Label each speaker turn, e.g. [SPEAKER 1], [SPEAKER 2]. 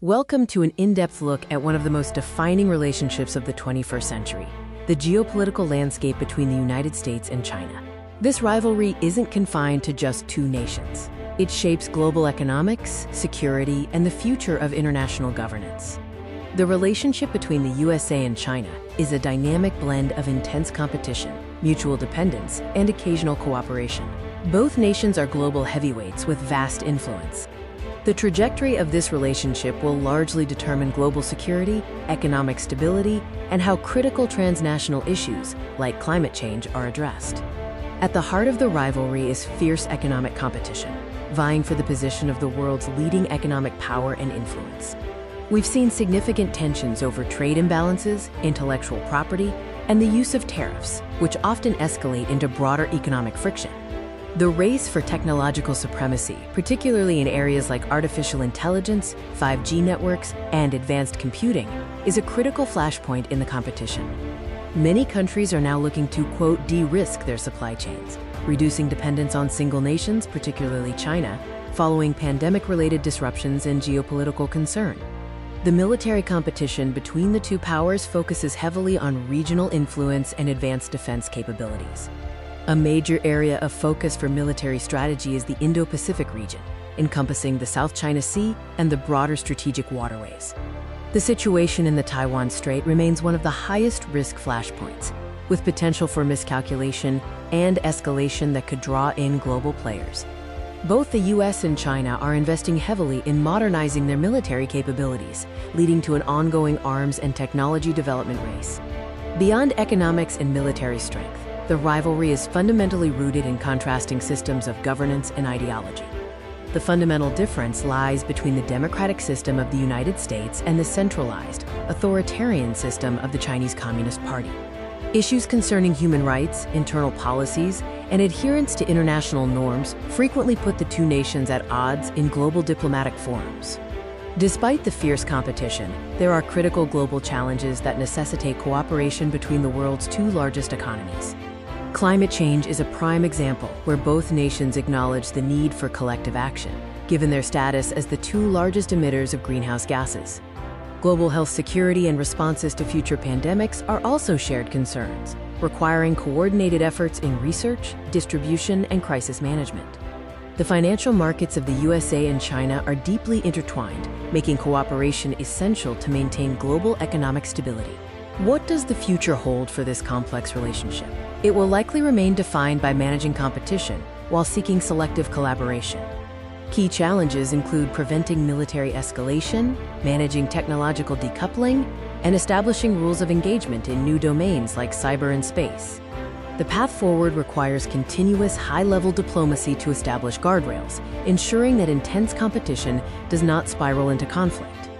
[SPEAKER 1] Welcome to an in-depth look at one of the most defining relationships of the 21st century, the geopolitical landscape between the United States and China. This rivalry isn't confined to just two nations. It shapes global economics, security, and the future of international governance. The relationship between the USA and China is a dynamic blend of intense competition, mutual dependence, and occasional cooperation. Both nations are global heavyweights with vast influence. The trajectory of this relationship will largely determine global security, economic stability, and how critical transnational issues, like climate change, are addressed. At the heart of the rivalry is fierce economic competition, vying for the position of the world's leading economic power and influence. We've seen significant tensions over trade imbalances, intellectual property, and the use of tariffs, which often escalate into broader economic friction. The race for technological supremacy, particularly in areas like artificial intelligence, 5G networks, and advanced computing, is a critical flashpoint in the competition. Many countries are now looking to, quote, de-risk their supply chains, reducing dependence on single nations, particularly China, following pandemic-related disruptions and geopolitical concern. The military competition between the two powers focuses heavily on regional influence and advanced defense capabilities. A major area of focus for military strategy is the Indo-Pacific region, encompassing the South China Sea and the broader strategic waterways. The situation in the Taiwan Strait remains one of the highest risk flashpoints, with potential for miscalculation and escalation that could draw in global players. Both the US and China are investing heavily in modernizing their military capabilities, leading to an ongoing arms and technology development race. Beyond economics and military strength, the rivalry is fundamentally rooted in contrasting systems of governance and ideology. The fundamental difference lies between the democratic system of the United States and the centralized, authoritarian system of the Chinese Communist Party. Issues concerning human rights, internal policies, and adherence to international norms frequently put the two nations at odds in global diplomatic forums. Despite the fierce competition, there are critical global challenges that necessitate cooperation between the world's two largest economies. Climate change is a prime example where both nations acknowledge the need for collective action, given their status as the two largest emitters of greenhouse gases. Global health security and responses to future pandemics are also shared concerns, requiring coordinated efforts in research, distribution, and crisis management. The financial markets of the USA and China are deeply intertwined, making cooperation essential to maintain global economic stability. What does the future hold for this complex relationship? It will likely remain defined by managing competition while seeking selective collaboration. Key challenges include preventing military escalation, managing technological decoupling, and establishing rules of engagement in new domains like cyber and space. The path forward requires continuous high-level diplomacy to establish guardrails, ensuring that intense competition does not spiral into conflict.